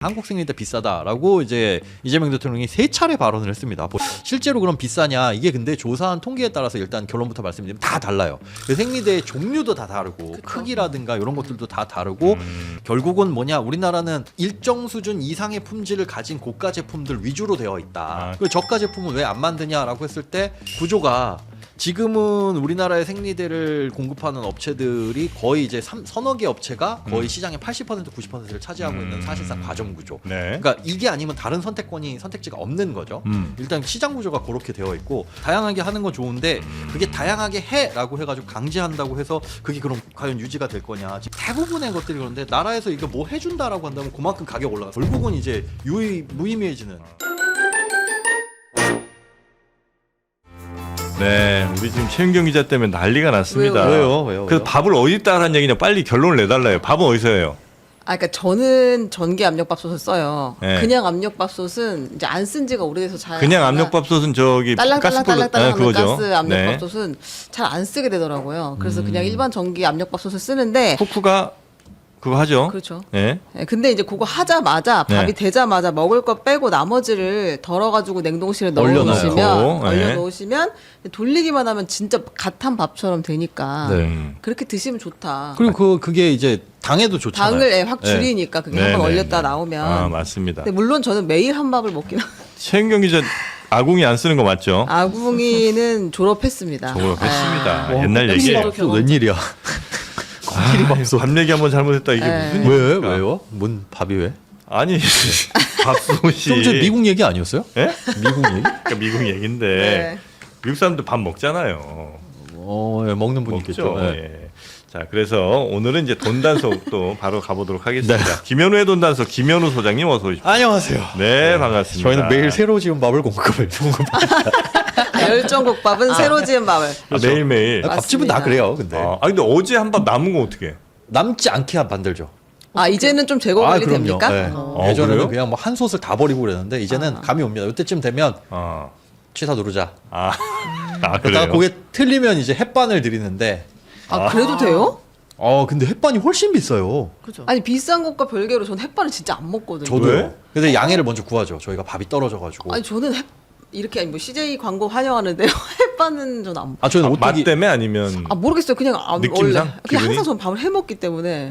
한국 생리대 비싸다라고 이제 이재명 대통령이 3차례 발언을 했습니다. 실제로 그럼 비싸냐? 이게 근데 조사한 통계에 따라서 일단 결론부터 말씀드리면 다 달라요. 생리대의 종류도 다 다르고 그쵸. 크기라든가 이런 것들도 다 다르고 결국은 뭐냐? 우리나라는 일정 수준 이상의 품질을 가진 고가 제품들 위주로 되어 있다. 그 저가 제품은 왜 안 만드냐라고 했을 때 구조가 지금은 우리나라의 생리대를 공급하는 업체들이 거의 이제 서너 개 업체가 거의 시장의 80% 90%를 차지하고 있는 사실상 과점 구조. 네. 그러니까 이게 아니면 다른 선택지가 없는 거죠. 일단 시장 구조가 그렇게 되어 있고 다양하게 하는 건 좋은데 그게 다양하게 해라고 해가지고 강제한다고 해서 그게 그럼 과연 유지가 될 거냐. 대부분의 것들이 그런데 나라에서 이거 뭐 해준다라고 한다면 그만큼 가격 올라가. 결국은 이제 무의미해지는. 네, 우리 지금 최은경 기자 때문에 난리가 났습니다. 왜요? 그래서 밥을 어디다 하라는 얘기냐? 빨리 결론을 내달라요. 밥은 어디서 해요? 그러니까 저는 전기 압력밥솥을 써요. 네. 그냥 압력밥솥은 이제 안 쓴 지가 오래돼서 잘 그냥 압력밥솥은 저기 딸랑딸랑딸랑딸랑 하는 그거죠. 가스 압력밥솥은 잘 안 쓰게 되더라고요. 그래서 그냥 일반 전기 압력밥솥을 쓰는데 쿠쿠가 그거 하죠. 그렇죠. 네. 네, 근데 이제 그거 하자마자 밥이 네. 되자마자 먹을 거 빼고 나머지를 덜어가지고 냉동실에 얼려놓고, 얼려놓으시면 돌리기만 하면 진짜 갓 한 밥처럼 되니까 네. 그렇게 드시면 좋다. 그리고 그게 이제 당에도 좋잖아요. 당을 확 줄이니까 그게 한번 얼렸다 나오면. 아, 맞습니다. 근데 물론 저는 매일 한 밥을 먹긴 최은경 기자 아궁이 안 쓰는 거 맞죠? 아궁이는 졸업했습니다. 졸업했습니다. 옛날 얘기예요. 웬일이야? 밥 얘기 한번 잘못했다 이게 무슨 일입니까? 왜요? 뭔 밥이 왜? 아니 밥솥이 좀 전에 미국 얘기 아니었어요? 예? 미국 얘기? 그러니까 미국 얘긴데 네. 미국 사람들 밥 먹잖아요. 예, 먹는 분 있겠죠. 먹죠. 예. 예. 자, 그래서 오늘은 이제 돈단속 또 바로 가보도록 하겠습니다. 네. 김현우의 돈단속 김현우 소장님 어서 오십시오. 안녕하세요. 네, 반갑습니다. 저희는 매일 새로 지은 밥을 공급합니다. 열정국밥은 새로 지은 밥을. 매일매일. 밥집은 다 그래요. 근데 근데 어제 한 밥 남은 거 어떻게 해? 남지 않게 만들죠. 이제는 좀 제거 관리 그럼요. 됩니까? 네. 그래요? 예전에는 그냥 뭐 한 솥을 다 버리고 그랬는데 이제는 감이 옵니다. 이때쯤 되면 취사 누르자. 그래요? 그러다가 그게 틀리면 이제 햇반을 드리는데 그래도 돼요? 근데 햇반이 훨씬 비싸요. 그죠. 아니 비싼 것과 별개로 전 햇반을 진짜 안 먹거든요. 저도요. 왜? 근데 양해를 먼저 구하죠. 저희가 밥이 떨어져가지고. 아니 저는 이렇게 뭐 CJ 광고 환영하는데요. 햇반은 전 안. 저희는 맛 오뚜기 때문에 아니면 모르겠어요. 그냥 느낌상? 원래 그냥 기분이? 항상 전 밥을 해 먹기 때문에.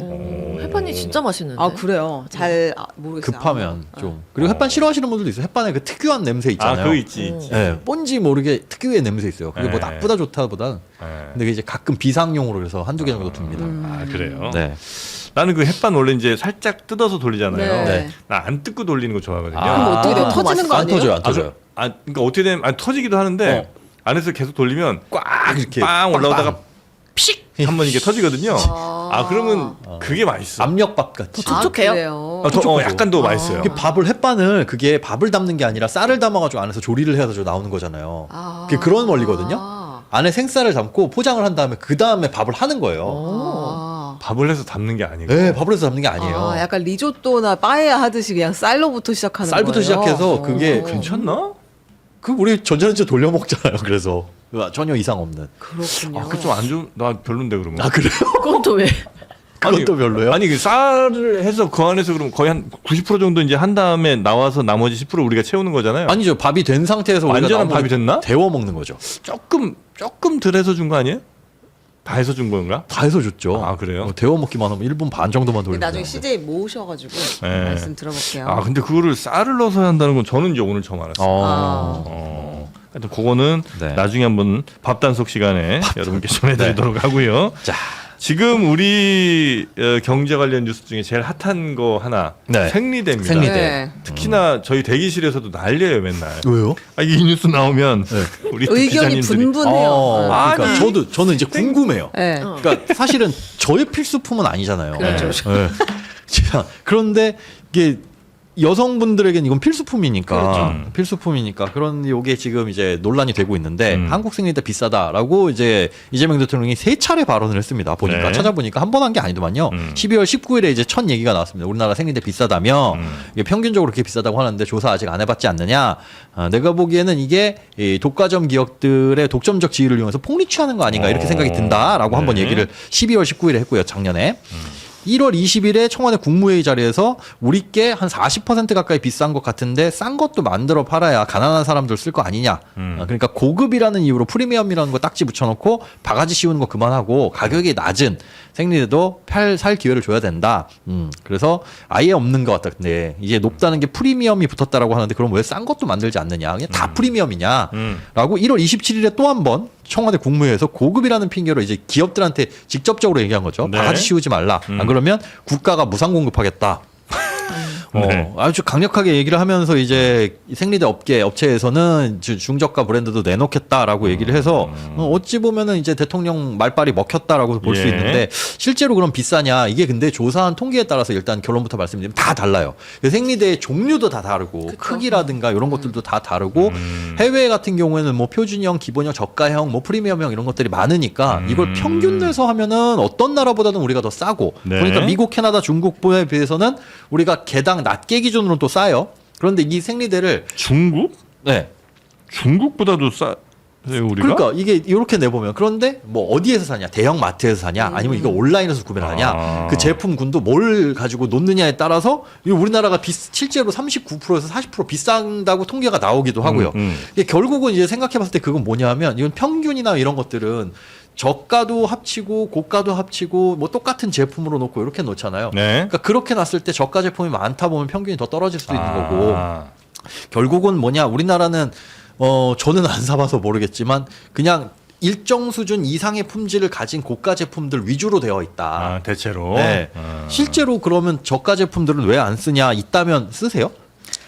햇반이 진짜 맛있는데. 그래요. 잘 모르겠어요. 급하면 좀. 그리고 햇반 싫어하시는 분들도 있어요. 햇반에 그 특유한 냄새 있잖아요. 그거 있지. 네, 뭔지 모르게 특유의 냄새 있어요. 그게 뭐 네. 나쁘다 좋다보다는. 근데 그게 이제 가끔 비상용으로 그래서 한두 개 정도 둡니다. 그래요? 네. 나는 그 햇반 원래 이제 살짝 뜯어서 돌리잖아요. 네. 나 안 뜯고 돌리는 거 좋아하거든요. 그럼 어떻게 돼요? 터지는 거 안 아니에요? 터져요, 안 터져요. 그러니까 어떻게 되면 터지기도 하는데 안에서 계속 돌리면 꽉 이렇게 빵 올라오다가 픽 한번 이게 터지거든요. 그러면 그게 맛있어. 압력밥 같이. 촉촉해요? 그래요? 약간 더 맛있어요. 그게 그게 밥을 담는 게 아니라 쌀을 담아가지고 안에서 조리를 해서 나오는 거잖아요. 그게 그런 원리거든요. 안에 생쌀을 담고 포장을 한 다음에 그 다음에 밥을 하는 거예요. 밥을 해서 담는 게 아니고. 네, 밥을 해서 담는 게 아니에요. 약간 리조또나 빠에야 하듯이 그냥 쌀로부터 시작하는 쌀부터 거예요. 시작해서 그게 괜찮나? 우리 전자레인지 돌려 먹잖아요. 그래서 전혀 이상 없는. 그렇군요. 그 좀 안 좋은 나 별론데 그러면. 그래요? 그건 또 왜? 그건 또 별로예요? 아니 그 쌀을 해서 그 안에서 그럼 거의 한 90% 정도 이제 한 다음에 나와서 나머지 10% 우리가 채우는 거잖아요. 아니죠. 밥이 된 상태에서 우리가 완전한 나머지 밥이 됐나? 데워 먹는 거죠. 조금 덜 해서 준 거 아니에요? 다 해서 준 건가? 다 해서 줬죠. 그래요? 데워 먹기만 하면 1분 반 정도만 돌리면 나중에 CJ 모으셔가지고 네. 말씀 들어볼게요. 근데 그거를 쌀을 넣어서 한다는 건 저는 이제 오늘 처음 알았어요. 하여튼 그거는 네. 나중에 한번 밥단속 시간에 여러분께 전해드리도록 하고요. 자, 지금 우리 경제 관련 뉴스 중에 제일 핫한 거 하나 생리대입니다. 생리대. 네. 특히나 저희 대기실에서도 난리예요 맨날. 왜요? 이 뉴스 나오면 우리 또 의견이 기자님들이 분분해요. 그러니까 저는 궁금해요. 네. 그러니까 사실은 저의 필수품은 아니잖아요. 그렇죠. 네. 자, 그런데 이게 여성분들에겐 이건 필수품이니까 그런 요게 지금 이제 논란이 되고 있는데 한국 생리대 비싸다라고 이제 이재명 대통령이 3차례 발언을 했습니다. 찾아보니까 한 번 한 게 아니더만요. 12월 19일에 이제 첫 얘기가 나왔습니다. 우리나라 생리대 비싸다며 이게 평균적으로 그렇게 비싸다고 하는데 조사 아직 안 해봤지 않느냐. 내가 보기에는 이게 이 독과점 기업들의 독점적 지위를 이용해서 폭리 취하는 거 아닌가 이렇게 생각이 든다라고 한번 얘기를 12월 19일에 했고요. 작년에. 1월 20일에 청와대 국무회의 자리에서 우리께 한 40% 가까이 비싼 것 같은데 싼 것도 만들어 팔아야 가난한 사람들 쓸 거 아니냐. 그러니까 고급이라는 이유로 프리미엄이라는 거 딱지 붙여놓고 바가지 씌우는 거 그만하고 가격이 낮은 생리대도 살 기회를 줘야 된다. 그래서 아예 없는 것 같다. 근데 이제 높다는 게 프리미엄이 붙었다라고 하는데 그럼 왜 싼 것도 만들지 않느냐. 그냥 다 프리미엄이냐. 라고 1월 27일에 또 한 번 청와대 국무회의에서 고급이라는 핑계로 이제 기업들한테 직접적으로 얘기한 거죠. 네. 바가지 씌우지 말라. 안 그러면 국가가 무상 공급하겠다. 네. 아주 강력하게 얘기를 하면서 이제 생리대 업체에서는 중저가 브랜드도 내놓겠다라고 얘기를 해서 어찌 보면은 이제 대통령 말빨이 먹혔다라고 볼 수 예. 있는데 실제로 그럼 비싸냐 이게 근데 조사한 통계에 따라서 일단 결론부터 말씀드리면 다 달라요. 생리대의 종류도 다 다르고 크기라든가 이런 것들도 다 다르고 해외 같은 경우에는 뭐 표준형, 기본형, 저가형, 뭐 프리미엄형 이런 것들이 많으니까 이걸 평균 내서 하면은 어떤 나라보다는 우리가 더 싸고 네. 그러니까 미국, 캐나다, 중국에 비해서는 우리가 개당 낱개 기준으로 또 싸요. 그런데 이 생리대를 중국? 네. 중국보다도 싸요 우리가? 그러니까 이게 이렇게 내보면 그런데 뭐 어디에서 사냐 대형 마트에서 사냐 아니면 이거 온라인에서 구매를 하냐 그 제품군도 뭘 가지고 놓느냐에 따라서 우리나라가 실제로 39%에서 40% 비싼다고 통계가 나오기도 하고요. 이게 결국은 이제 생각해봤을 때 그건 뭐냐면 이건 평균이나 이런 것들은 저가도 합치고 고가도 합치고 뭐 똑같은 제품으로 놓고 이렇게 놓잖아요. 네. 그러니까 그렇게 놨을 때 저가 제품이 많다 보면 평균이 더 떨어질 수도 있는 거고 결국은 뭐냐 우리나라는 저는 안 사봐서 모르겠지만 그냥 일정 수준 이상의 품질을 가진 고가 제품들 위주로 되어 있다. 대체로. 네. 실제로 그러면 저가 제품들은 왜 안 쓰냐? 있다면 쓰세요?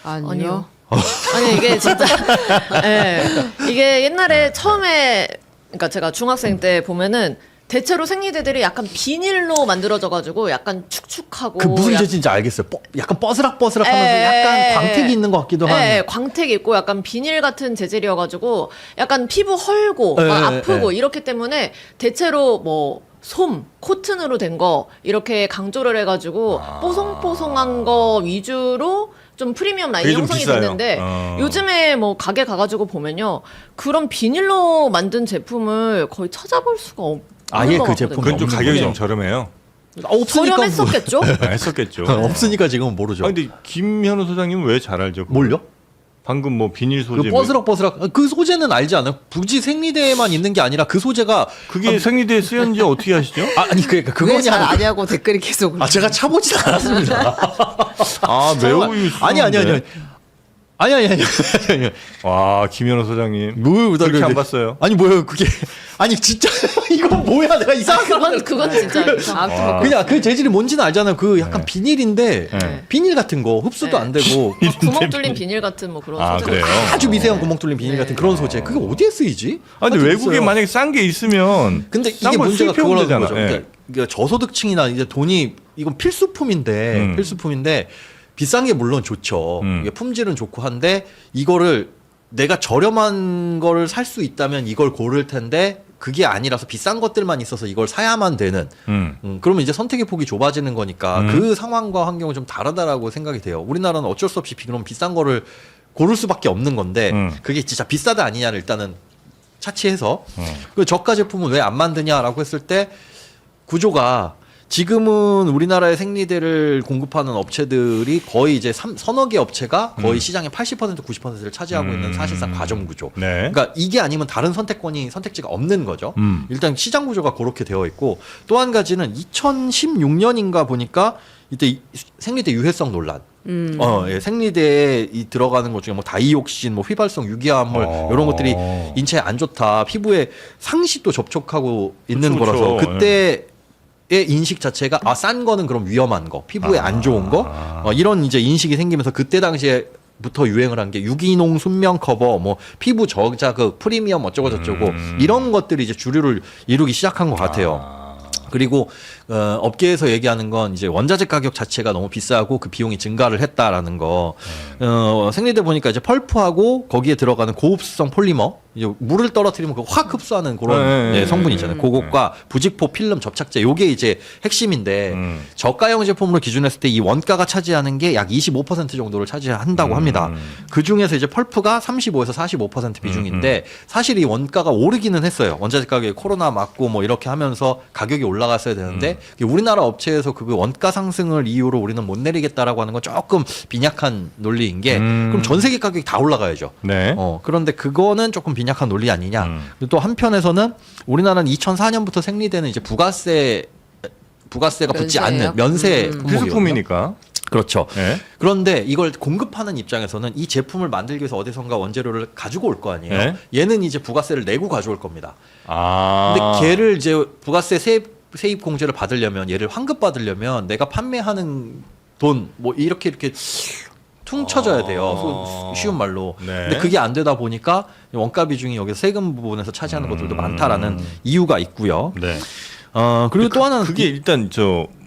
아니요. 아니 이게 진짜 예. 이게 옛날에 처음에 그러니까 제가 중학생 때 보면은 대체로 생리대들이 약간 비닐로 만들어져가지고 약간 축축하고 그 무슨 재질인지 알겠어요. 약간 뻐스락뻐스락하면서 약간 광택이 있는 것 같기도 한. 네, 광택이 있고 약간 비닐 같은 재질이어가지고 약간 피부 헐고 네, 막 네, 아프고 네. 이렇기 때문에 대체로 뭐 코튼으로 된 거 이렇게 강조를 해가지고 뽀송뽀송한 거 위주로 좀 프리미엄 라인 그게 좀 형성이 비싸요. 됐는데 요즘에 뭐 가게 가가지고 보면요 그런 비닐로 만든 제품을 거의 찾아볼 수가 없는 아예 것 그 같거든요. 제품은 그건 좀 없는 가격이 거죠. 좀 저렴해요. 없으니까 뭐. 저렴했었겠죠? 했었겠죠. 없으니까 지금은 모르죠. 아 근데 김현우 소장님은 왜 잘 알죠? 그거? 뭘요? 방금 뭐 비닐 소재. 그 뻐스락뻐스락 그 소재는 알지 않아요? 굳이 생리대에만 있는 게 아니라 그 소재가 그게 생리대에 쓰였는지 어떻게 아시죠? 아니 그러니까 그게 그거냐? 잘 아냐고 댓글이 계속. 제가 차보진 않았습니다. 매우 아니. 와 김현우 소장님. 뭐 그렇게 안 봤어요. 아니 뭐예요 그게? 아니 진짜 이거 뭐야 내가 이상한 그건 진짜 아무튼 뭐 그냥 그 재질이 뭔지는 알잖아요. 그 약간 비닐인데 네. 비닐 같은 거 흡수도 네. 안 되고 막 구멍 뚫린 비닐 같은 뭐 그런 소재 그래요? 아주 미세한 구멍 뚫린 비닐 같은 그런 소재. 그게 어디에 쓰이지? 아 근데 하여튼 외국에 있어요. 만약에 싼 게 있으면 근데 싼 이게 걸 문제가 수입해 오면 그거라는 되잖아. 거죠. 예. 그러니까 저소득층이나 이제 돈이 이건 필수품인데 비싼 게 물론 좋죠. 이게 품질은 좋고 한데 이거를 내가 저렴한 거를 살 수 있다면 이걸 고를 텐데 그게 아니라서 비싼 것들만 있어서 이걸 사야만 되는. 그러면 이제 선택의 폭이 좁아지는 거니까 그 상황과 환경은 좀 다르다라고 생각이 돼요. 우리나라는 어쩔 수 없이 그런 비싼 거를 고를 수밖에 없는 건데 그게 진짜 비싸다 아니냐를 일단은 차치해서 그 저가 제품은 왜 안 만드냐라고 했을 때 구조가 지금은 우리나라의 생리대를 공급하는 업체들이 거의 이제 서너 개 업체가 거의 시장의 80% 90%를 차지하고 있는 사실상 과점 구조. 네. 그러니까 이게 아니면 다른 선택지가 없는 거죠. 일단 시장 구조가 그렇게 되어 있고 또 한 가지는 2016년인가 보니까 이때 생리대 유해성 논란. 생리대에 들어가는 것 중에 뭐 다이옥신, 뭐 휘발성 유기화합물 이런 것들이 인체에 안 좋다. 피부에 상시 또 접촉하고 있는 그쵸, 거라서 그쵸. 그때 의 인식 자체가 싼 거는 그럼 위험한 거, 피부에 안 좋은 거 이런 이제 인식이 생기면서 그때 당시에부터 유행을 한 게 유기농 순면 커버, 뭐 피부 저자극, 프리미엄 어쩌고 저쩌고 이런 것들이 이제 주류를 이루기 시작한 것 같아요. 그리고 업계에서 얘기하는 건 이제 원자재 가격 자체가 너무 비싸고 그 비용이 증가를 했다라는 거. 생리대 보니까 이제 펄프하고 거기에 들어가는 고흡수성 폴리머, 이제 물을 떨어뜨리면 그거 확 흡수하는 그런 성분이 있잖아요. 그것과 부직포 필름 접착제, 요게 이제 핵심인데 저가형 제품으로 기준했을 때 이 원가가 차지하는 게 약 25% 정도를 차지한다고 합니다. 그 중에서 이제 펄프가 35에서 45% 비중인데 사실 이 원가가 오르기는 했어요. 원자재 가격이 코로나 맞고 뭐 이렇게 하면서 가격이 올라갔어야 되는데 우리나라 업체에서 그 원가 상승을 이유로 우리는 못 내리겠다라고 하는 건 조금 빈약한 논리인 게 그럼 전 세계 가격이 다 올라가야죠. 네. 그런데 그거는 조금 빈약한 논리 아니냐. 그리고 또 한편에서는 우리나라는 2004년부터 생리되는 이제 부가세가 붙지 면세예요? 않는 면세 품목이거든요. 필수품이니까. 그렇죠. 네. 그런데 이걸 공급하는 입장에서는 이 제품을 만들기 위해서 어디선가 원재료를 가지고 올 거 아니에요. 네. 얘는 이제 부가세를 내고 가져올 겁니다. 아. 근데 걔를 이제 부가세 세입 공제를 받으려면 얘를 환급 받으려면 내가 판매하는 돈 뭐 이렇게 퉁쳐져야 돼요. 쉬운 말로. 네. 근데 그게 안 되다 보니까 원가 비중이 여기서 세금 부분에서 차지하는 것들도 많다라는 이유가 있고요. 네. 그리고 또 하나는 그게 일단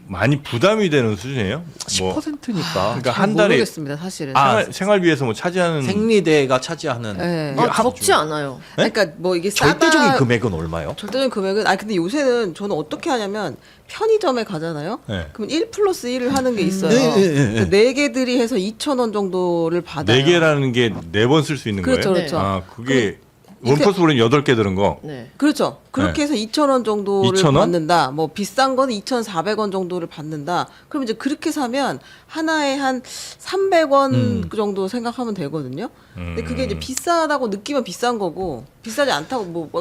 많이 부담이 되는 수준이에요. 10%니까. 그러니까 한 달에 모르겠습니다, 사실은. 생활비에서 뭐 차지하는 생리대가 차지하는 네. 적지 않아요. 그러니까 뭐 이게 절대적인 금액은 얼마요? 절대적인 금액은 근데 요새는 저는 어떻게 하냐면 편의점에 가잖아요. 네. 그럼 1+1을 하는 게 있어요. 네. 네 개들이 해서 2,000원 정도를 받아요. 4개라는 게 4번 쓸 수 있는 그렇죠, 거예요? 그렇죠. 아, 그게 이게- 원 플러스 원은 8개 들은 거. 네. 그렇죠. 그렇게 해서 2,000원 정도를 2,000원? 받는다. 뭐 비싼 거는 2,400원 정도를 받는다. 그럼 이제 그렇게 사면 하나에 한 300원 그 정도 생각하면 되거든요. 근데 그게 이제 비싸다고 느끼면 비싼 거고 비싸지 않다고 뭐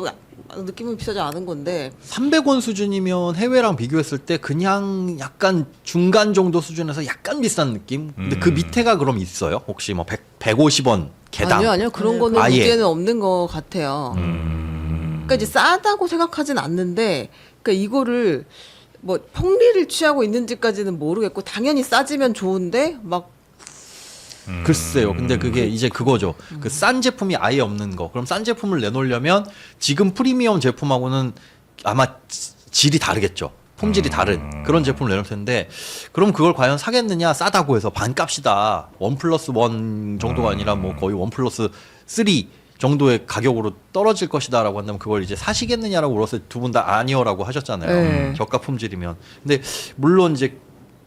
느끼면 비싸지 않은 건데 300원 수준이면 해외랑 비교했을 때 그냥 약간 중간 정도 수준에서 약간 비싼 느낌? 근데 그 밑에가 그럼 있어요? 혹시 뭐 150원 개당? 아니요 그런 거는 아예. 문제는 없는 것 같아요. 그러니까 이제 싸다고 생각하진 않는데 그러니까 이거를 뭐 폭리를 취하고 있는지까지는 모르겠고 당연히 싸지면 좋은데 막 글쎄요. 근데 그게 이제 그거죠. 그 싼 제품이 아예 없는 거. 그럼 싼 제품을 내놓으려면 지금 프리미엄 제품하고는 아마 질이 다르겠죠. 품질이 다른 그런 제품을 내놓을 텐데 그럼 그걸 과연 사겠느냐? 싸다고 해서 반값이다. 1+1 정도가 아니라 뭐 거의 1+3 정도의 가격으로 떨어질 것이다라고 한다면 그걸 이제 사시겠느냐라고 물었을 때 두 분 다 아니요라고 하셨잖아요. 네. 저가 품질이면. 근데 물론 이제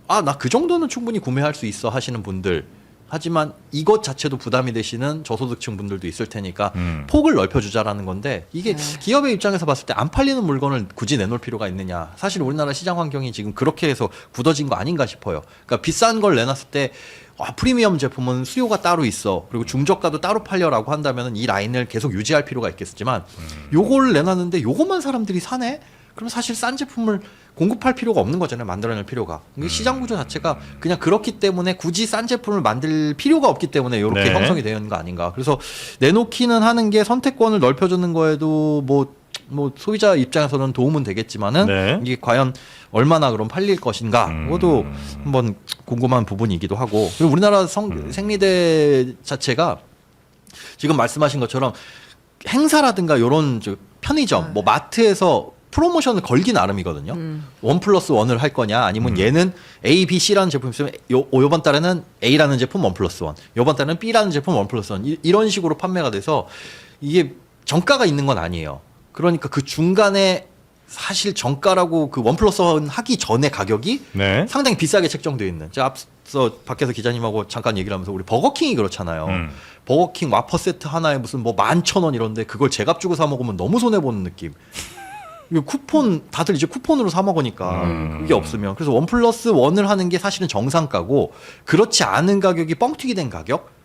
나 그 정도는 충분히 구매할 수 있어 하시는 분들 하지만 이것 자체도 부담이 되시는 저소득층 분들도 있을 테니까 폭을 넓혀주자라는 건데 이게 기업의 입장에서 봤을 때 안 팔리는 물건을 굳이 내놓을 필요가 있느냐. 사실 우리나라 시장 환경이 지금 그렇게 해서 굳어진 거 아닌가 싶어요. 그러니까 비싼 걸 내놨을 때 프리미엄 제품은 수요가 따로 있어. 그리고 중저가도 따로 팔려라고 한다면 이 라인을 계속 유지할 필요가 있겠지만 요걸 내놨는데 요것만 사람들이 사네? 그럼 사실 싼 제품을 공급할 필요가 없는 거잖아요. 만들어낼 필요가. 이게 시장 구조 자체가 그냥 그렇기 때문에 굳이 싼 제품을 만들 필요가 없기 때문에 이렇게 네. 형성이 되어 있는 거 아닌가. 그래서 내놓기는 하는 게 선택권을 넓혀주는 거에도 뭐 소비자 입장에서는 도움은 되겠지만은 네. 이게 과연 얼마나 그럼 팔릴 것인가 그것도 한번 궁금한 부분이기도 하고 그리고 우리나라 생리대 자체가 지금 말씀하신 것처럼 행사라든가 이런 편의점 뭐 마트에서 프로모션을 걸기 나름이거든요. 1+1을 할 거냐 아니면 얘는 A, B, C라는 제품이 있으면 요번 달에는 A라는 제품 1+1 요번 달에는 B라는 제품 1+1 이런 식으로 판매가 돼서 이게 정가가 있는 건 아니에요. 그러니까 그 중간에 사실 정가라고 그 1+1 하기 전에 가격이 네. 상당히 비싸게 책정되어 있는. 제가 앞서 밖에서 기자님하고 잠깐 얘기를 하면서 우리 버거킹이 그렇잖아요. 버거킹 와퍼 세트 하나에 무슨 뭐 11,000원 이런데 그걸 제값 주고 사 먹으면 너무 손해 보는 느낌. 이거 쿠폰 다들 이제 쿠폰으로 사 먹으니까 그게 없으면 그래서 1+1을 하는 게 사실은 정상가고 그렇지 않은 가격이 뻥튀기 된 가격.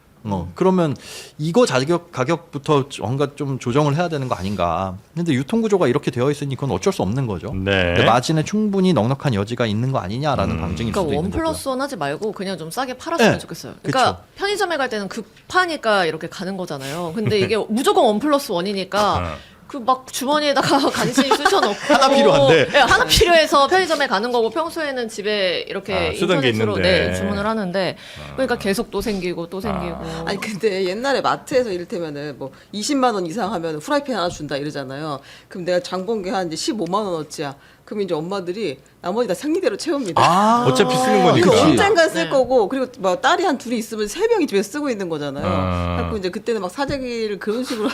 그러면 이거 가격부터 뭔가 좀 조정을 해야 되는 거 아닌가. 근데 유통구조가 이렇게 되어 있으니 그건 어쩔 수 없는 거죠. 네. 근데 마진에 충분히 넉넉한 여지가 있는 거 아니냐라는 방증일 수도 그러니까 있는 거고요. 1+1 하지 말고 그냥 좀 싸게 팔았으면 네. 좋겠어요. 그러니까 그쵸. 편의점에 갈 때는 급하니까 이렇게 가는 거잖아요. 근데 이게 무조건 1+1이니까 그 막 주머니에다가 간신히 쑤셔넣고 하나 필요한데. 네, 하나 필요해서 편의점에 가는 거고 평소에는 집에 이렇게 쓰던 게 인터넷으로 있는데. 주문을 하는데 그러니까 계속 또 생기고 또 생기고 아니 근데 옛날에 마트에서 이를테면은 뭐 20만 원 이상 하면 후라이팬 하나 준다 이러잖아요. 그럼 내가 장 본 게 한 이제 15만 원어치야. 그럼 이제 엄마들이 나머지 다 생리대로 채웁니다. 어차피 쓰는 이거 거니까. 그치. 언젠간 쓸 네. 거고 그리고 뭐 딸이 한 둘이 있으면 세 명이 집에 쓰고 있는 거잖아요. 아. 그래서 이제 그때는 막 사재기를 그런 식으로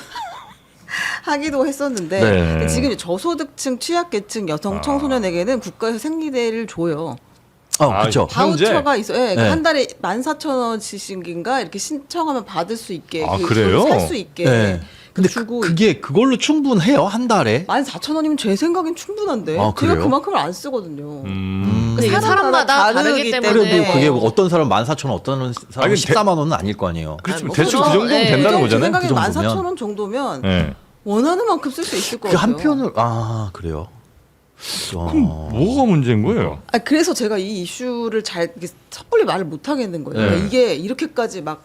하기도 했었는데 네. 근데 지금 이제 저소득층 취약계층 여성 청소년에게는 국가에서 생리대를 줘요. 그렇죠. 현재? 바우처가 있어. 예, 그러니까 네. 한 달에 14,000원씩인가 이렇게 신청하면 받을 수 있게 아, 그래요? 살 수 있게. 네. 근데 주고 그게 그걸로 충분해요 한 달에? 14,000원이면 제 생각엔 충분한데 아, 제가 그래요? 그만큼을 안 쓰거든요. 근데 이게 사람마다 사람마다 다르기 다르기 때문에. 때문에 그래도 그게 뭐 어떤 사람 14,000원, 어떤 사람 아니, 14만 원은 아닐 거 아니에요. 그렇지 뭐 대충 그렇죠. 그 정도면 네. 된다는 제 거잖아요. 생각엔 그 정도면. 14,000원 정도면 네. 원하는 만큼 쓸 수 있을 것 그 같아요. 한편을 그래요. 뭐가 문제인 거예요? 그래서 제가 이 이슈를 잘 이렇게 섣불리 말을 못 하겠는 거예요. 네. 그러니까 이게 이렇게까지 막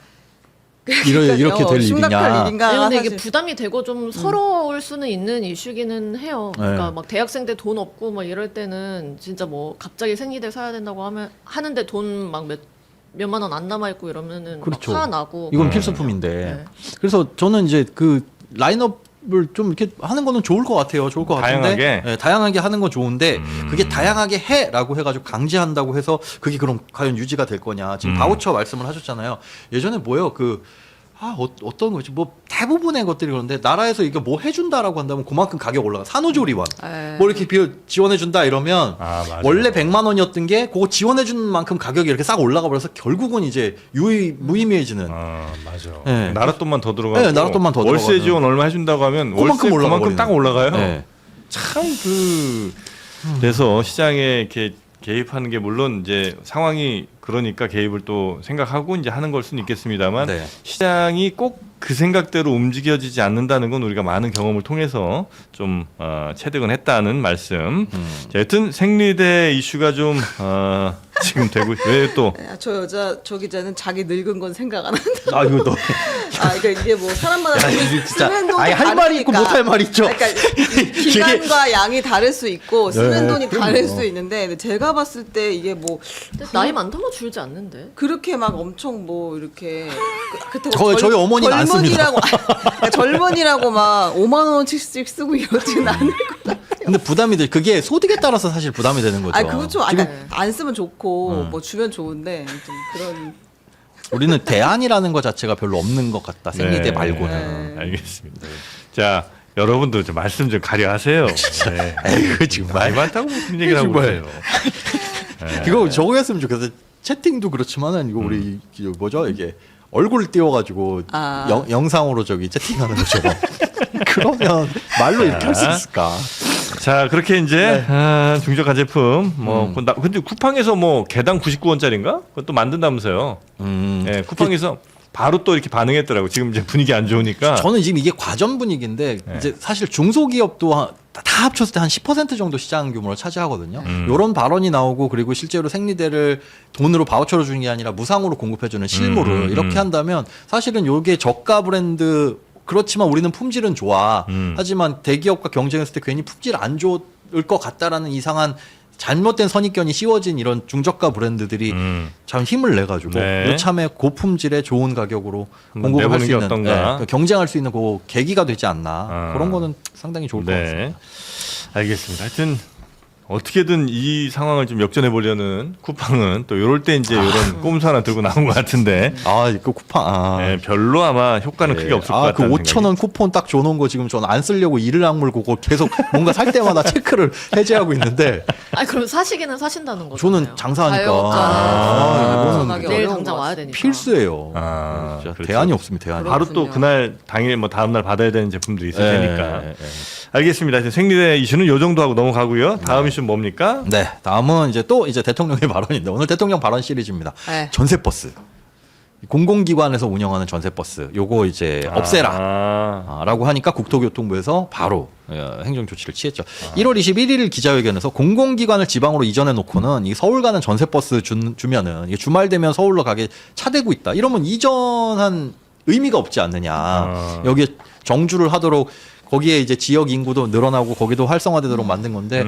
이렇게 될 심각할 일이냐? 일인가? 네, 근데 이게 사실. 부담이 되고 좀 서러울 수는 있는 이슈기는 해요. 그러니까 네. 막 대학생 때 돈 없고 막 이럴 때는 진짜 뭐 갑자기 생리대 사야 된다고 하는데 돈 막 몇만 원 안 남아 있고 이러면은 그렇죠. 막 화나고. 이건 필수품인데. 네. 그래서 저는 이제 그 라인업을 좀 이렇게 하는 거는 좋을 것 같아요. 좋을 것 같은데. 다양하게? 네, 다양하게 하는 건 좋은데 그게 다양하게 해라고 해가지고 강제한다고 해서 그게 그럼 과연 유지가 될 거냐. 지금 바우처 말씀을 하셨잖아요. 예전에 뭐예요? 어떤 거지? 뭐 대부분의 것들이 그런데 나라에서 이게 뭐 해준다라고 한다면 그만큼 가격 올라가. 산후조리원 네. 뭐 이렇게 지원해준다 이러면 맞아. 원래 100만 원이었던 게 그거 지원해주는 만큼 가격이 이렇게 싹 올라가 버려서 결국은 이제 무의미해지는. 맞아. 네. 나라 돈만 더 들어가고. 네, 나라 돈만 더 월세 들어가는. 지원 얼마 해준다고 하면 월세 그만큼 올라가 그만큼 딱 버리는. 올라가요. 네. 참 그래서 시장에 이렇게 개입하는 게 물론 이제 상황이 그러니까 개입을 또 생각하고 이제 하는 걸 수는 있겠습니다만 네. 시장이 꼭 그 생각대로 움직여지지 않는다는 건 우리가 많은 경험을 통해서 좀 체득은 했다는 말씀. 자, 여튼 생리대 이슈가 좀 지금 되고 왜 또 저 기자는 자기 늙은 건 생각 안 한다. 이거 너. 그러니까 이게 뭐 사람마다 이게 진짜 쓰는 돈이 할 말이 있고 다르니까. 못할 말이 있죠. 그러니까 기간과 양이 다를 수 있고 쓰는 네, 돈이 그럼요. 다를 수 있는데 근데 제가 봤을 때 이게 뭐 근데 나이 많다고 줄지 않는데. 그렇게 막 엄청 뭐 이렇게 그렇다고 저희 어머니는 안 씁니다. 젊은이라고 막 5만 원씩씩 쓰고 이러진 않을 것 같아요. 근데 부담이 돼. 그게 소득에 따라서 사실 부담이 되는 거죠. 그렇죠. 지금 안 쓰면 좋고 뭐 주면 좋은데 좀 그런. 우리는 대안이라는 것 자체가 별로 없는 것 같다. 생리대 네. 말고는. 알겠습니다. 자, 여러분도 좀 말씀 좀 가려하세요. 네. 에이그 정말. 나이 많다고 무슨 얘기를 하고 정말. 계세요. 그거 적응했으면 좋겠어. 채팅도 그렇지만은 이거 우리 뭐죠 이게 얼굴 띄워가지고 영상으로 채팅하는 거죠. 그러면 말로 이렇게 할 수 있을까? 자, 그렇게 이제 중저가 제품 근데 쿠팡에서 뭐 개당 99원짜리인가? 그것도 만든다면서요. 네, 쿠팡에서 바로 또 이렇게 반응했더라고. 지금 이제 분위기 안 좋으니까. 저는 지금 이게 과전 분위기인데 이제 사실 중소기업도 다 합쳤을 때 한 10% 정도 시장 규모를 차지하거든요. 이런 발언이 나오고 그리고 실제로 생리대를 돈으로 바우처로 주는 게 아니라 무상으로 공급해주는 실무를 이렇게 한다면 사실은 이게 저가 브랜드 그렇지만 우리는 품질은 좋아. 하지만 대기업과 경쟁했을 때 괜히 품질 안 좋을 것 같다라는 이상한 잘못된 선입견이 씌워진 이런 중저가 브랜드들이 참 힘을 내가지고 네. 요참에 고품질의 좋은 가격으로 한번 공급을 할 내보는 수 게 있는 어떤가? 경쟁할 수 있는 그 계기가 되지 않나 그런 거는 상당히 좋을 것 같습니다. 네. 알겠습니다. 하여튼 어떻게든 이 상황을 좀 역전해 보려는 쿠팡은 또 이럴 때 이제 이런 꼼수 하나 들고 나온 것 같은데 이거 쿠팡. 네, 별로 아마 효과는 크게 없을 것 같아요. 그 5,000원 쿠폰 딱 줘놓은 거 지금 전 안 쓰려고 이를 악물고 그거 계속 뭔가 살 때마다 체크를 해제하고 있는데 그럼 사시기는 사신다는 거죠. 저는 장사하니까. 이거는 내일 어려운 당장 것 와야 되니까. 필수예요. 진짜 그렇죠. 대안이 없습니다. 대안이. 바로 또 그렇군요. 그날 당일 뭐 다음 날 받아야 되는 제품들이 있을 네, 테니까. 네, 네. 알겠습니다. 이제 생리대 이슈는 요 정도 하고 넘어가고요. 다음 이슈는 뭡니까? 네, 다음은 이제 대통령의 발언인데 오늘 대통령 발언 시리즈입니다. 네. 전세버스. 공공기관에서 운영하는 전세버스 요거 이제 없애라. 라고 하니까 국토교통부에서 바로 행정 조치를 취했죠. 1월 21일 기자회견에서 공공기관을 지방으로 이전해 놓고는 이 서울 가는 전세버스 주면은 이게 주말 되면 서울로 가게 차대고 있다. 이러면 이전한 의미가 없지 않느냐. 여기에 정주를 하도록 거기에 이제 지역 인구도 늘어나고 거기도 활성화되도록 만든 건데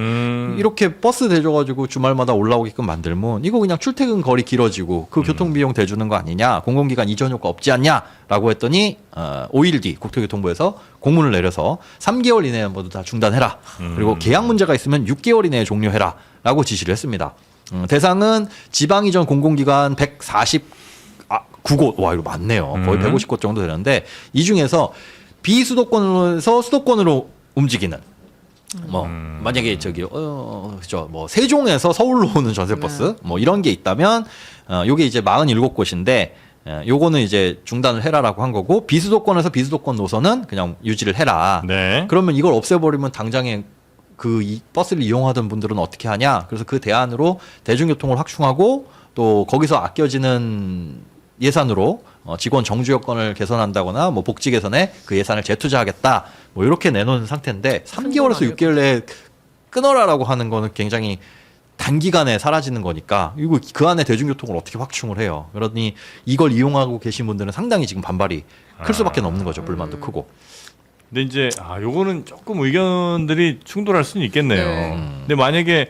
이렇게 버스 대줘가지고 주말마다 올라오게끔 만들면 이거 그냥 출퇴근 거리 길어지고 그 교통비용 대주는 거 아니냐 공공기관 이전 효과 없지 않냐라고 했더니 5일 뒤 국토교통부에서 공문을 내려서 3개월 이내에 모두 다 중단해라. 그리고 계약 문제가 있으면 6개월 이내에 종료해라라고 지시를 했습니다. 대상은 지방 이전 공공기관 149곳 와 이거 많네요. 거의 150곳 정도 되는데 이 중에서 비수도권에서 수도권으로 움직이는 뭐 만약에 그죠 뭐 세종에서 서울로 오는 전세버스 뭐 이런 게 있다면 요게 이제 47곳인데 요거는 이제 중단을 해라라고 한 거고 비수도권에서 비수도권 노선은 그냥 유지를 해라. 네. 그러면 이걸 없애버리면 당장에 이 버스를 이용하던 분들은 어떻게 하냐? 그래서 그 대안으로 대중교통을 확충하고 또 거기서 아껴지는 예산으로 직원 정주 여건을 개선한다거나 뭐 복지 개선에 그 예산을 재투자하겠다. 뭐 이렇게 내놓은 상태인데 3개월에서 6개월 내에 끊어라라고 하는 거는 굉장히 단기간에 사라지는 거니까 이거 그 안에 대중교통을 어떻게 확충을 해요. 그러니 이걸 이용하고 계신 분들은 상당히 지금 반발이 클 수밖에 없는 거죠. 불만도 크고. 근데 이제 요거는 조금 의견들이 충돌할 수는 있겠네요. 네. 근데 만약에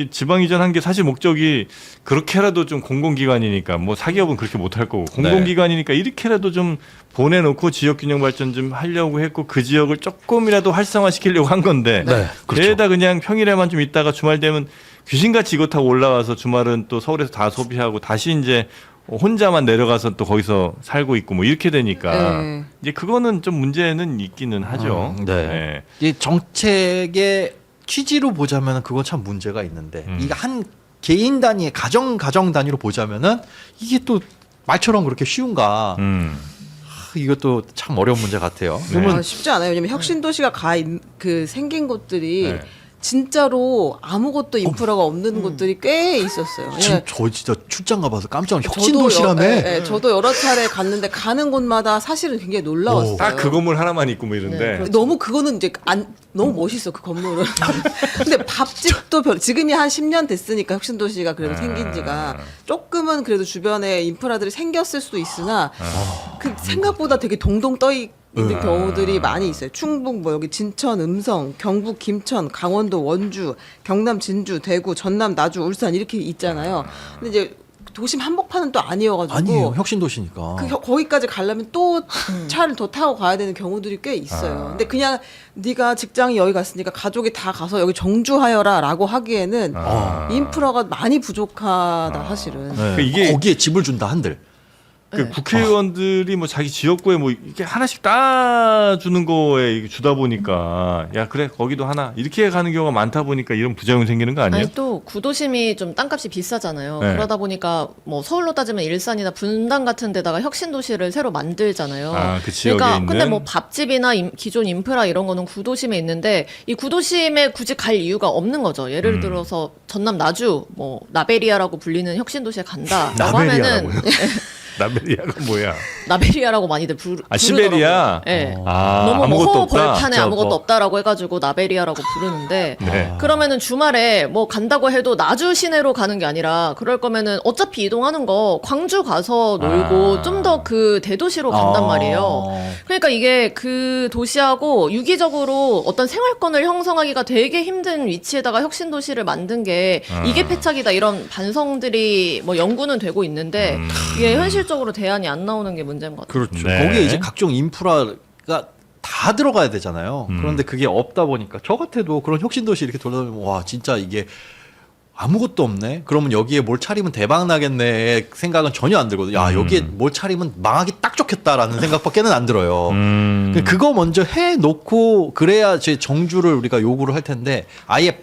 지방 이전한 게 사실 목적이 그렇게라도 좀 공공기관이니까 뭐 사기업은 그렇게 못할 거고 공공기관이니까 이렇게라도 좀 보내놓고 지역 균형 발전 좀 하려고 했고 그 지역을 조금이라도 활성화시키려고 한 건데 네, 그렇죠. 게다 그냥 평일에만 좀 있다가 주말 되면 귀신같이 이거 타고 올라와서 주말은 또 서울에서 다 소비하고 다시 이제 혼자만 내려가서 또 거기서 살고 있고 뭐 이렇게 되니까 네. 이제 그거는 좀 문제는 있기는 하죠. 네. 이 정책의 취지로 보자면 그건 참 문제가 있는데 이게 한 개인 단위의 가정 단위로 보자면은 이게 또 말처럼 그렇게 쉬운가? 이것도 참 어려운 문제 같아요. 그러면 쉽지 않아요. 왜냐면 혁신도시가 생긴 곳들이 네. 진짜로 아무것도 인프라가 없는 곳들이 꽤 있었어요. 지금 예. 저 진짜 출장 가봐서 깜짝 놀랐어요. 혁신도시라며. 저도 여러 차례 갔는데 가는 곳마다 사실은 굉장히 놀라웠어요. 딱 그 건물 하나만 있고 뭐 이런데 너무 그거는 이제 너무 멋있어 그 건물은. 근데 밥집도 지금이 한 10년 됐으니까 혁신도시가 그래도 생긴 지가 조금은 그래도 주변에 인프라들이 생겼을 수도 있으나 그 생각보다 되게 동동 떠 있는 경우들이 많이 있어요. 충북 뭐 여기 진천, 음성, 경북 김천, 강원도 원주, 경남 진주, 대구, 전남 나주, 울산 이렇게 있잖아요. 근데 이제 도심 한복판은 또 아니어가지고 아니에요. 혁신도시니까. 거기까지 가려면 또 차를 더 타고 가야 되는 경우들이 꽤 있어요. 근데 그냥 네가 직장이 여기 갔으니까 가족이 다 가서 여기 정주하여라라고 하기에는 인프라가 많이 부족하다 사실은. 네. 이게- 거기에 집을 준다 한들. 그 국회의원들이 뭐 자기 지역구에 뭐 이렇게 하나씩 따주는 거에 이게 주다 보니까 야 그래 거기도 하나 이렇게 가는 경우가 많다 보니까 이런 부작용이 생기는 거 아니에요? 아니 또 구도심이 좀 땅값이 비싸잖아요. 네. 그러다 보니까 뭐 서울로 따지면 일산이나 분당 같은 데다가 혁신도시를 새로 만들잖아요. 그 지역에 그러니까 있는 근데 뭐 밥집이나 기존 인프라 이런 거는 구도심에 있는데 이 구도심에 굳이 갈 이유가 없는 거죠. 예를 들어서 전남 나주 뭐 나베리아라고 불리는 혁신도시에 간다라고 하면은 나베리아라고요? 나베리아가 뭐야? 나베리아라고 많이들 부르더라고요. 시베리아? 네. 아, 너무 아무것도 뭐 없다? 벌판에 아무것도 없다라고 해가지고 나베리아라고 부르는데 네. 그러면은 주말에 뭐 간다고 해도 나주 시내로 가는 게 아니라 그럴 거면은 어차피 이동하는 거 광주 가서 놀고 좀 더 그 대도시로 간단 말이에요. 그러니까 이게 그 도시하고 유기적으로 어떤 생활권을 형성하기가 되게 힘든 위치에다가 혁신도시를 만든 게 이게 패착이다 이런 반성들이 뭐 연구는 되고 있는데 이게 현실적으로 대안이 안 나오는 게 문제인 것 같아요. 그렇죠. 네. 거기에 이제 각종 인프라가 다 들어가야 되잖아요. 그런데 그게 없다 보니까 저 같아도 그런 혁신도시 이렇게 돌아다니면 와 진짜 이게 아무것도 없네. 그러면 여기에 뭘 차리면 대박 나겠네 생각은 전혀 안 들거든요. 야 여기에 뭘 차리면 망하기 딱 좋겠다라는 생각밖에는 안 들어요. 그거 먼저 해놓고 그래야 제 정주를 우리가 요구를 할 텐데 아예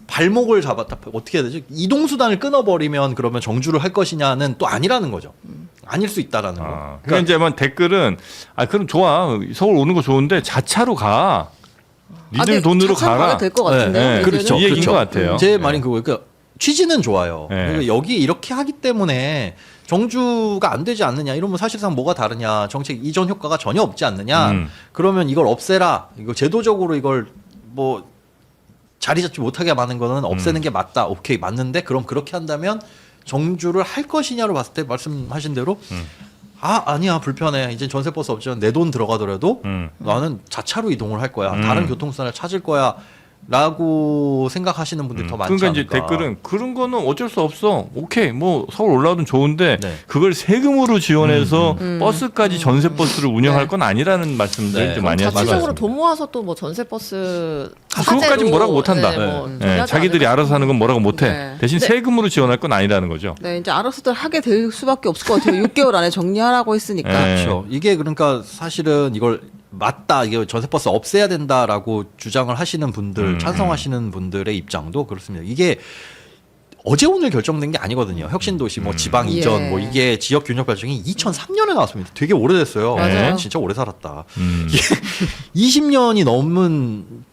발목을 잡았다. 어떻게 해야 되죠? 이동수단을 끊어버리면 그러면 정주를 할 것이냐는 또 아니라는 거죠. 아닐 수 있다라는 거. 그러니까 이제 뭐 댓글은 그럼 좋아 서울 오는 거 좋은데 자차로 가. 니들 돈으로 가라. 될것 같은데요. 네, 네. 그렇죠. 이 얘기인 그렇죠. 것 같아요. 제 네. 말인 그거예요. 그러니까 취지는 좋아요. 네. 그러니까 여기 이렇게 하기 때문에 정주가 안 되지 않느냐 이러면 사실상 뭐가 다르냐 정책 이전 효과가 전혀 없지 않느냐 그러면 이걸 없애라 이거 제도적으로 이걸 뭐 자리 잡지 못하게 하는 거는 없애는 게 맞다 오케이 맞는데 그럼 그렇게 한다면 정주를 할 것이냐로 봤을 때 말씀하신 대로 아니야 불편해 이제 전세버스 없지만 내 돈 들어가더라도 나는 자차로 이동을 할 거야 다른 교통수단을 찾을 거야 라고 생각하시는 분들이 더 많지 그러니까 않을까. 이제 댓글은 그런 거는 어쩔 수 없어. 오케이 뭐 서울 올라오든 좋은데 네. 그걸 세금으로 지원해서 버스까지 전세 버스를 운영할 건 아니라는 말씀들 네. 좀 많이 하시고 자체적으로 돈 모아서 또 뭐 전세버스 그것까지 뭐라고 못한다. 자기들이 알아서 하는 건 뭐라고 못해. 네. 대신 네. 세금으로 지원할 건 아니라는 거죠. 네, 이제 알아서들 하게 될 수밖에 없을 것 같아요. 6개월 안에 정리하라고 했으니까. 네. 그렇죠. 이게 그러니까 사실은 이걸 맞다 이게 전세버스 없애야 된다라고 주장을 하시는 분들 찬성하시는 분들의 입장도 그렇습니다. 이게 어제 오늘 결정된 게 아니거든요. 혁신도시, 뭐 지방 이전, 예. 뭐 이게 지역 균형 발전이 2003년에 나왔습니다. 되게 오래됐어요. 맞아요. 진짜 오래 살았다. 20년이 넘은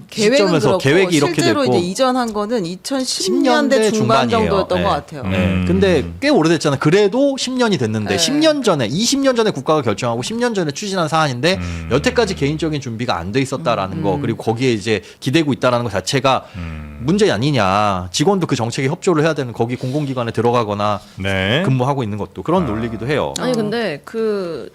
계획은 시점에서 그렇고 계획이 이렇게 실제로 됐고 이제 이전한 거는 2010년대 중반 중반이에요. 정도였던 네. 것 같아요. 네. 근데 꽤 오래됐잖아요. 그래도 10년이 됐는데 네. 10년 전에 20년 전에 국가가 결정하고 10년 전에 추진한 사안인데 여태까지 개인적인 준비가 안 돼 있었다라는 거 그리고 거기에 이제 기대고 있다라는 것 자체가 문제 아니냐. 직원도 그 정책에 협조를 해야 되는 거기 공공기관에 들어가거나 네. 근무하고 있는 것도 그런 논리기도 해요. 아니 근데 그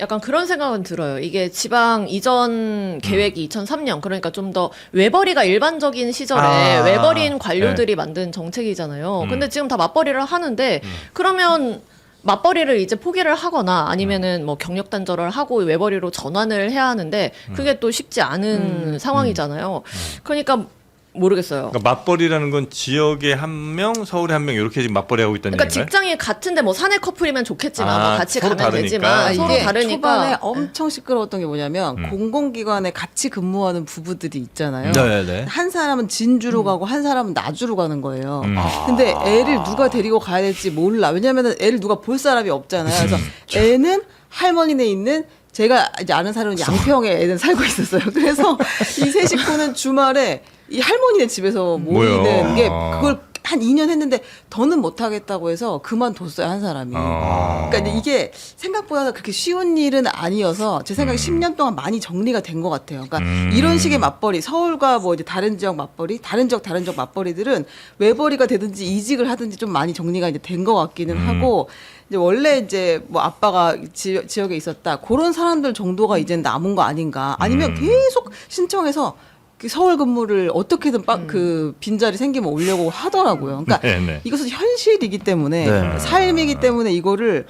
약간 그런 생각은 들어요. 이게 지방 이전 계획이 2003년 그러니까 좀 더 외벌이가 일반적인 시절에 외벌이인 관료들이 만든 정책이잖아요. 근데 지금 다 맞벌이를 하는데 그러면 맞벌이를 이제 포기를 하거나 아니면은 뭐 경력 단절을 하고 외벌이로 전환을 해야 하는데 그게 또 쉽지 않은 상황이잖아요. 그러니까 모르겠어요. 그러니까 맞벌이라는 건 지역에 한 명, 서울에 한 명 이렇게 지금 맞벌이 하고 있다는 그러니까 얘기인가요? 직장이 같은데 뭐 사내 커플이면 좋겠지만 아, 뭐 같이 서로 가면 다르니까. 되지만 서로 이게 다르니까 초반에 엄청 시끄러웠던 게 뭐냐면 공공기관에 같이 근무하는 부부들이 있잖아요. 네네. 한 사람은 진주로 가고 한 사람은 나주로 가는 거예요. 아. 근데 애를 누가 데리고 가야 될지 몰라. 왜냐면은 애를 누가 볼 사람이 없잖아요. 그래서 애는 할머니네 있는 제가 이제 아는 사람은 양평에 애는 살고 있었어요. 그래서 이 세 식구는 주말에 이 할머니네 집에서 모이는 뭐요? 게 그걸 한 2년 했는데 더는 못 하겠다고 해서 그만뒀어요, 한 사람이. 그러니까 이제 이게 생각보다 그렇게 쉬운 일은 아니어서 제 생각에 10년 동안 많이 정리가 된 것 같아요. 그러니까 이런 식의 맞벌이, 서울과 뭐 이제 다른 지역 맞벌이, 다른 지역 맞벌이들은 외벌이가 되든지 이직을 하든지 좀 많이 정리가 이제 된 것 같기는 하고 이제 원래 이제 뭐 아빠가 지역에 있었다 그런 사람들 정도가 이제 남은 거 아닌가? 아니면 계속 신청해서 그 서울 근무를 어떻게든 그 빈자리 생기면 오려고 하더라고요. 그러니까 네네. 이것은 현실이기 때문에 네. 삶이기 때문에 이거를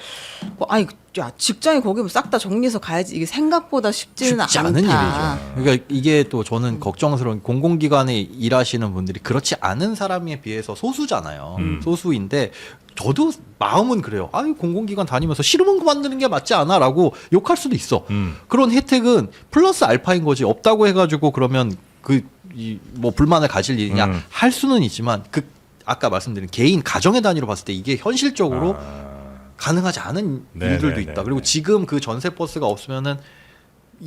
뭐 아니 야 직장에 거기면 싹 다 정리해서 가야지 이게 생각보다 쉽지는 쉽지 않다. 않은 일이죠. 그러니까 이게 또 저는 걱정스러운 공공기관에 일하시는 분들이 그렇지 않은 사람에 비해서 소수잖아요. 소수인데 저도 마음은 그래요. 아유 공공기관 다니면서 싫으면 그만두는 게 맞지 않아라고 욕할 수도 있어. 그런 혜택은 플러스 알파인 거지. 없다고 해가지고 그러면 뭐 불만을 가질 일이냐 할 수는 있지만 그 아까 말씀드린 개인 가정의 단위로 봤을 때 이게 현실적으로 가능하지 않은 일들도 네네네. 있다. 그리고 지금 그 전세 버스가 없으면은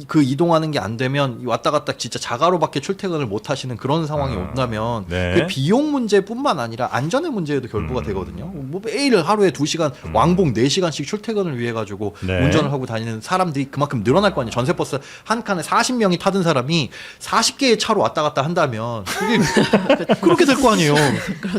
그 이동하는 게 안 되면 왔다 갔다 진짜 자가로밖에 출퇴근을 못 하시는 그런 상황이 온다면 네. 그 비용 문제뿐만 아니라 안전의 문제에도 결부가 되거든요. 뭐 매일 하루에 2시간 왕복 4시간씩 출퇴근을 위해 가지고 네. 운전을 하고 다니는 사람들이 그만큼 늘어날 거 아니에요. 전세 버스 한 칸에 40명이 타던 사람이 40개의 차로 왔다 갔다 한다면 그게 그렇게 될 거 아니에요.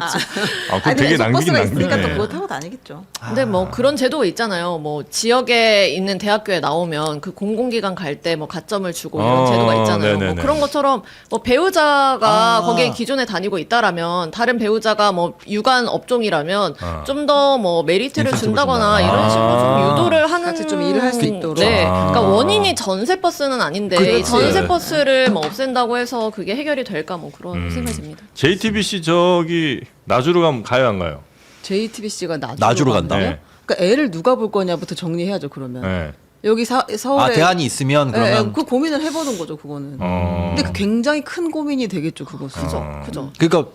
아, 그거 되게 낭비긴 버스가 있으니까 또 낭비네. 그거 타고 다니겠죠. 근데 뭐 그런 제도가 있잖아요. 뭐 지역에 있는 대학교에 나오면 그 공공기관 갈 때 뭐 가점을 주고 이런 제도가 있잖아요. 뭐 네네네. 그런 것처럼 뭐 배우자가 거기에 기존에 다니고 있다라면 다른 배우자가 뭐 유관 업종이라면 좀 더 뭐 메리트를 인센티브를 준다거나 준다. 이런 식으로 좀 유도를 하는 같이 좀 일을 할수 있도록. 네. 아. 그러니까 원인이 전세 버스는 아닌데 이 그렇지. 전세 버스를 뭐 없앤다고 해서 그게 해결이 될까 뭐 그런 생각이 듭니다. JTBC 저기 나주로 가면 가요 안 가요? JTBC가 나주로 간다고? 네. 그러니까 애를 누가 볼 거냐부터 정리해야죠. 그러면 네. 여기 서울에 아 대안이 있으면 그러면 그 고민을 해보는 거죠. 그거는. 어. 근데 그 굉장히 큰 고민이 되겠죠. 그것은. 그죠? 그러니까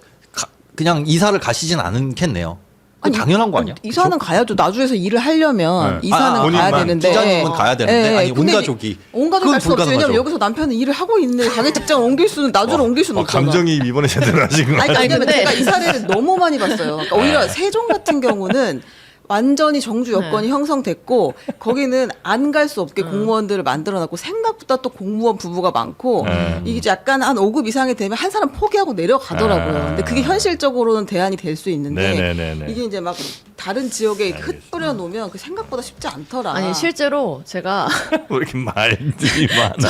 그냥 이사를 가시진 않겠네요. 그건 당연한 거 아니야? 이사는 가야죠. 나주에서 일을 하려면 네. 이사는 가야 본인만. 되는데. 기자님은 가야 되는데 아니 온 근데 가족이 온 가족이 그건 갈 수 없지. 왜냐면 불가능하죠. 여기서 남편은 일을 하고 있는데 자기 직장을 옮길 수는 나주로 옮길 수는 없잖아. 감정이 이번에 제대로 하신 거 아니, 같아요. 왜냐면 근데- 제가 이 사례를 너무 많이 봤어요. 그러니까 오히려 네. 세종 같은 경우는 완전히 정주 여건이 형성됐고 거기는 안 갈 수 없게 공무원들을 만들어놨고 생각보다 또 공무원 부부가 많고 이게 약간 한 5급 이상이 되면 한 사람 포기하고 내려가더라고요. 근데 그게 현실적으로는 대안이 될 수 있는데 네네네네. 이게 이제 막 다른 지역에 흩뿌려 놓으면 그 생각보다 쉽지 않더라. 아니 실제로 제가 왜 이렇게 말들이 많아?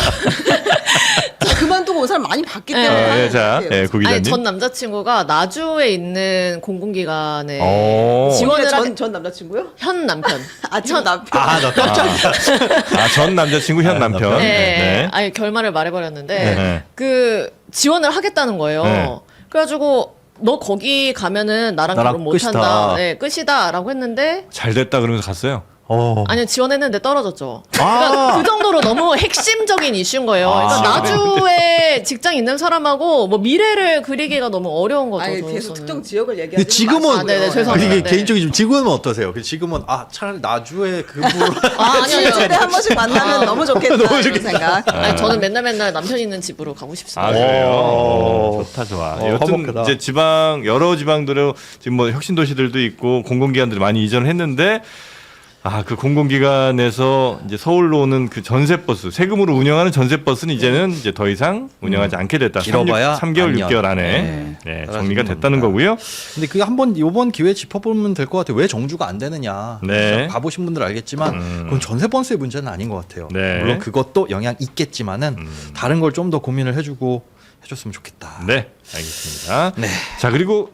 그만두고 온 사람 많이 봤기 때문에. 예, 자, 하는 예, 거예요. 구 기자님. 아니 전 남자친구가 나주에 있는 공공기관에 오. 지원을 전 남자친구요? 현 남편. 아, 전 남편. 아나 깜짝이야. 아, 전 남자친구 현 남편. 네. 아니 결말을 말해버렸는데 네. 그 지원을 하겠다는 거예요. 네. 그래가지고 너 거기 가면은 나랑 나랑 결혼 끝이다. 못한다. 네, 끝이다라고 했는데 잘 됐다 그러면서 갔어요. 아니요, 지원했는데 떨어졌죠. 아. 그러니까 그 정도로 너무 핵심적인 이슈인 거예요. 그러니까 나주에 직장 있는 사람하고 뭐 미래를 그리기가 너무 어려운 거죠. 아니 저로서는. 계속 특정 지역을 근데 얘기하지 지금은 네네, 죄송합니다. 이게 네. 개인적인 좀 지금은 어떠세요? 지금은 차라리 나주의 그분으로 아니요. 일주일에 한 번씩 만나면 너무 좋겠다 너무 이런 좋겠다. 생각. 아니, 저는 맨날 남편 있는 집으로 가고 싶습니다. 아 그래요? 오. 좋다 좋아. 화목하다. 여튼 이제 지방 여러 지방들은 지금 뭐 혁신 도시들도 있고 공공기관들이 많이 이전을 했는데 그 공공기관에서 이제 서울로 오는 그 전세버스 세금으로 운영하는 전세버스는 이제는 이제 더 이상 운영하지 않게 됐다. 길어봐야 3개월, 반년. 6개월 안에 네. 정리가 됐다는 겁니다. 거고요. 근데 그게 한번 이번 기회에 짚어보면 될 것 같아요. 왜 정주가 안 되느냐. 네. 가보신 분들 알겠지만 그건 전세 번스의 문제는 아닌 것 같아요. 네. 물론 그것도 영향 있겠지만은 다른 걸 좀 더 고민을 해주고 해줬으면 좋겠다. 네, 알겠습니다. 네. 자 그리고